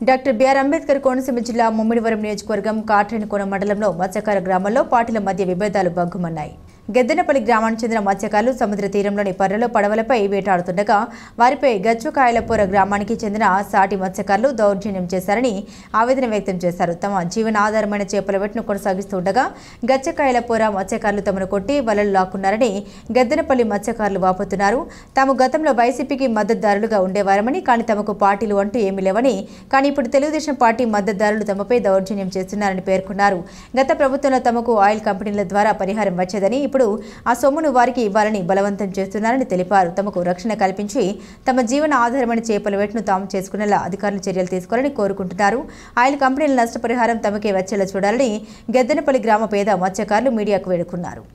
Doctor BR Ambedkar Konaseema జిల్లా ముమ్మిడివరం నియోజకవర్గం కాట్రేనికోన మండలంలో మత్స్యకార గ్రామంలో పార్టీల మధ్య విభేదాలు భగ్గుమన్నాయి. గెద్దెనపల్లి గ్రామానికి చెందిన మత్స్యకారులు సముద్ర తీరంలోని పర్రలో పడవలపై వేటాడుతుండగా వారిపై గచ్చుకాయలపూర గ్రామానికి చెందిన సాటి మత్స్యకారులు దౌర్జన్యం చేశారని ఆవేదన వ్యక్తం చేశారు. తమ జీవనాధారమైన చేపల వేటను కొనసాగిస్తుండగా గచ్చకాయలపూర మత్స్యకారులు తమను కొట్టి వలలు లాక్కున్నారని గెద్దెనపల్లి మత్స్యకారులు వాపోతున్నారు. తాము గతంలో వైసీపీకి మద్దతుదారులుగా ఉండేవారమని, కానీ తమకు పార్టీలు అంటూ ఏమీ లేవని, కానీ ఇప్పుడు తెలుగుదేశం పార్టీ మద్దతుదారులు తమపై దౌర్జన్యం చేస్తున్నారని పేర్కొన్నారు. గత ప్రభుత్వంలో తమకు ఆయిల్ కంపెనీల ద్వారా పరిహారం వచ్చేదని, ఇప్పుడు ఆ సొమ్మును వారికి ఇవ్వాలని బలవంతం చేస్తున్నారని తెలిపారు. తమకు రక్షణ కల్పించి తమ జీవన ఆధారమైన చేపల వేటను తాము చేసుకునేలా అధికారులు చర్యలు తీసుకోవాలని కోరుకుంటున్నారు. ఆయిల్ కంపెనీల నష్టపరిహారం తమకే వచ్చేలా చూడాలని గెద్దెనపల్లి గ్రామ పేద మత్స్యకారులు మీడియాకు వేడుకున్నారు.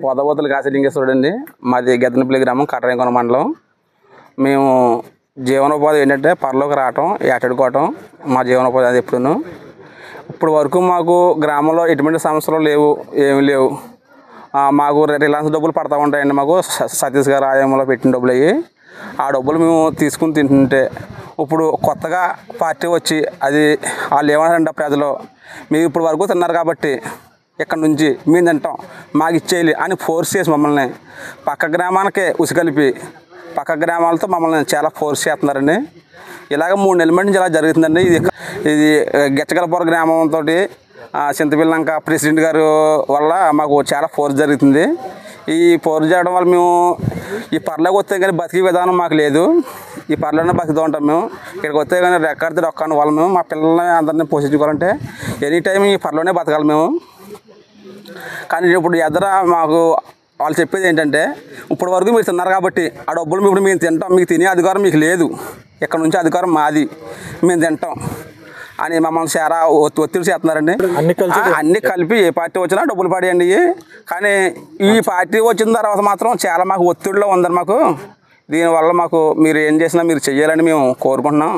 పోతపోతలు కాశలింగేశ్వరుడు అండి. మాది గెద్దెనపల్లి గ్రామం, కాట్రేనికోన మండలం. మేము జీవనోపాధి ఏంటంటే పరలోకి రావటం, ఏటాడుకోవటం మా జీవనోపాధి. అది ఎప్పుడును ఇప్పుడు వరకు మాకు గ్రామంలో ఎటువంటి సమస్యలు లేవు, ఏమి లేవు. మాకు రిలయన్స్ డబ్బులు పడతా ఉంటాయండి. మాకు సతీష్ గారు ఆదాయంలో పెట్టిన డబ్బులు అయ్యి ఆ డబ్బులు మేము తీసుకుని తింటుంటే ఇప్పుడు కొత్తగా పార్టీ వచ్చి అది వాళ్ళు ఏమన్నారంటే ప్రజలు మీరు ఇప్పుడు వరకు తిన్నారు కాబట్టి ఇక్కడ నుంచి మేము తింటాం, మాకు ఇచ్చేయాలి అని ఫోర్స్ చేసి మమ్మల్ని పక్క గ్రామానికే ఉసిగలిపి పక్క గ్రామాలతో మమ్మల్ని చాలా ఫోర్స్ చేస్తున్నారండి. ఇలాగ 3 నెలల నుంచి ఇలా జరుగుతుందండి. ఇది గచ్చగలపుర గ్రామంతో చింతపిల్లంక ప్రెసిడెంట్ గారు వల్ల మాకు చాలా ఫోర్స్ జరుగుతుంది. ఈ ఫోర్స్ చేయడం వల్ల మేము ఈ పర్లోకి వస్తే కానీ బతికే విధానం మాకు లేదు. ఈ పర్లోనే బతుకుతూ ఉంటాం మేము. ఇక్కడికి వస్తే కానీ రెక్కడితే రొక్కని వాళ్ళు మేము మా పిల్లల్ని అందరినీ పోషించుకోవాలంటే ఎనీ టైం ఈ పర్లోనే బతకాలి మేము. కానీ ఇప్పుడు ఎదుర మాకు వాళ్ళు చెప్పేది ఏంటంటే ఇప్పటి వరకు మీరు తిన్నారు కాబట్టి ఆ డబ్బులు ఇప్పుడు మేము తింటాం, మీకు తినే అధికారం మీకు లేదు, ఇక్కడ నుంచి అధికారం మాది, మేము తింటాం అని మమ్మల్ని చాలా ఒత్తిడి చేస్తున్నారండి. అన్ని కలిపి ఏ పార్టీ వచ్చినా డబ్బులు పడేయండి. కానీ ఈ పార్టీ వచ్చిన తర్వాత మాత్రం చాలా మాకు ఒత్తిడిలో ఉందని మాకు. దీనివల్ల మాకు మీరు ఏం చేసినా మీరు చెయ్యాలని మేము కోరుకుంటున్నాం.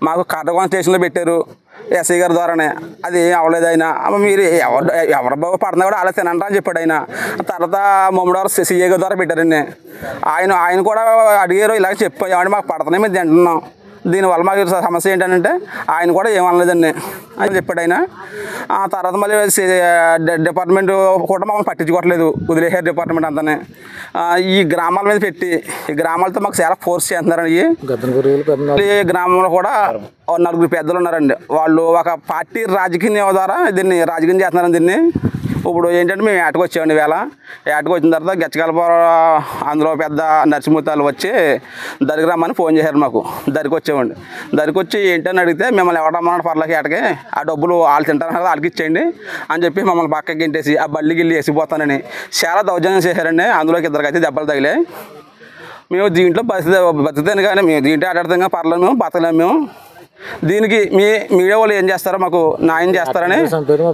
మాకు కాటగోన స్టేషన్లో పెట్టారు ఎస్ఐ గారి ద్వారానే, అది ఏం అవ్వలేదు. అయినా మీరు ఎవరి బాబు పడుతున్నా కూడా అలా తినండి అని చెప్పాడు ఆయన. తర్వాత ముమ్మడివారు సిఐ గారి ద్వారా పెట్టారండి. ఆయన కూడా అడిగారు, ఇలాగ చెప్పాడు ఏమంటే మాకు పడుతున్నాయి మేము తింటున్నాం, దీనివల్ల మాకు సమస్య ఏంటంటే ఆయన కూడా ఏమనలేదండి అని చెప్పాడు ఆయన. ఆ తర్వాత మళ్ళీ డిపార్ట్మెంట్ కూడా మమ్మల్ని పట్టించుకోవట్లేదు, వదిలేసారు డిపార్ట్మెంట్ అంతానే. ఈ గ్రామాల మీద పెట్టి ఈ గ్రామాలతో మాకు చాలా ఫోర్స్ చేస్తున్నారండి. ఈ గ్రామంలో కూడా 4 పెద్దలు ఉన్నారండి. వాళ్ళు ఒక పార్టీ రాజకీయ ద్వారా దీన్ని రాజకీయం చేస్తున్నారండి. దీన్ని ఇప్పుడు ఏంటంటే మేము ఏటకు వచ్చామండి. వేళ ఏటకు వచ్చిన తర్వాత గచ్చగలపుర అందులో పెద్ద నరసింహతాలు వచ్చి దరికి రమ్మని ఫోన్ చేశారు మాకు. దరికి వచ్చామండి. దరికి వచ్చి ఏంటని అడిగితే మిమ్మల్ని ఎవరమ్మన్నాడు పర్లకి ఏటకి, ఆ డబ్బులు వాళ్ళు తింటారు కదా వాళ్ళకి ఇచ్చేయండి అని చెప్పి మమ్మల్ని పక్కకి గింటేసి ఆ బల్లి గిల్లి వేసిపోతానని చాలా దౌర్జన్యం చేశారండి. అందులోకి 2 అయితే దెబ్బలు తగిలాయి. మేము దీంట్లో బతుకుతాను కానీ మేము దీంట్లో ఆటాడుతాం కానీ పర్లేదు, మేము బతకలేము. మేము దీనికి మీడియా వాళ్ళు ఏం చేస్తారో మాకు న్యాయం చేస్తారని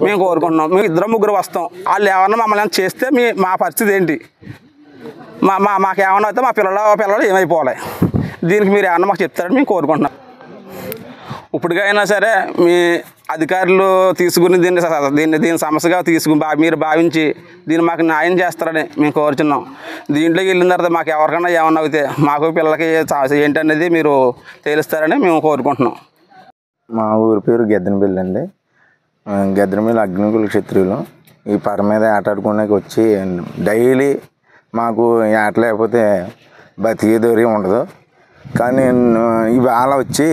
మేము కోరుకుంటున్నాం. మేము 2-3 వస్తాం, వాళ్ళు ఏమన్నా మమ్మల్ని చేస్తే మా పరిస్థితి ఏంటి, మాకేమన్నా అయితే మా పిల్లలు ఏమైపోవాలి, దీనికి మీరు ఏమన్నా మాకు చెప్తారని మేము కోరుకుంటున్నాం. ఇప్పటికైనా సరే మీ అధికారులు తీసుకుని దీన్ని సమస్యగా తీసుకుని మీరు భావించి దీన్ని మాకు న్యాయం చేస్తారని మేము కోరుచున్నాం. దీంట్లోకి వెళ్ళిన తర్వాత మాకు ఎవరికైనా ఏమన్నా అయితే మాకు పిల్లలకి ఏంటనేది మీరు తేలుస్తారని మేము కోరుకుంటున్నాం. మా ఊరి పేరు గెద్దెనపల్లి అండి. గెద్దెనపల్లి అగ్నికుల క్షత్రియులు. ఈ పర మీద ఆటాడుకోవడానికి వచ్చి డైలీ మాకు ఆట లేకపోతే బతికే దూరం ఉండదు. కానీ ఇవాళ వచ్చి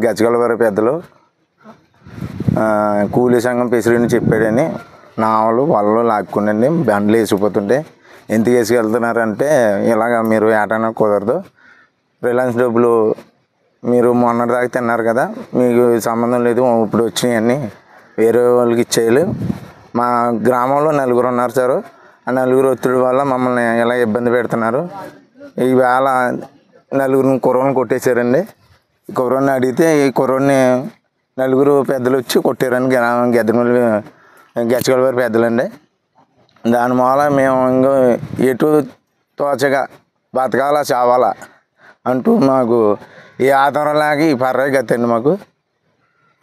గచ్చగలవారి పెద్దలు కూలీ సంఘం ప్రెసిడెంట్ చెప్పాడని నావలు వలలు లాక్కునండి బండ్లు వేసిపోతుంటే ఎందుకు వేసుకెళ్తున్నారంటే ఇలాగ మీరు ఏటైనా కుదరదు, రిలయన్స్ డబ్బులు మీరు మొన్నటిదాకా తిన్నారు కదా, మీకు సంబంధం లేదు, ఇప్పుడు వచ్చినాయన్నీ వేరే వాళ్ళకి ఇచ్చేయాలి. మా గ్రామంలో 4 ఉన్నారు సార్, ఆ 4 ఒత్తిడి వల్ల మమ్మల్ని ఇలా ఇబ్బంది పెడుతున్నారు. ఈవేళ 4 కుర్రోని కొట్టేశారండి. ఈ కుర్రోని అడిగితే ఈ కుర్రోని 4 పెద్దలు వచ్చి కొట్టారని గచ్చగలవారి పెద్దలండి. దాని మూల మేము ఇంకో ఎటు తోచగా బతకాలా చావాలా అంటూ మాకు ఈ ఆధారం లేక ఈ పర్రే గతండి మాకు.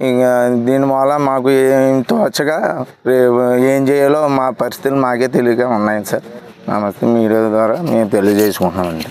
ఇంకా దీని మూల మాకు ఏం తోచగా ఏం చేయాలో మా పరిస్థితులు మాకే తెలియక ఉన్నాయి సార్. నమస్తే, మీడియా ద్వారా మేము తెలియజేసుకుంటున్నామండి.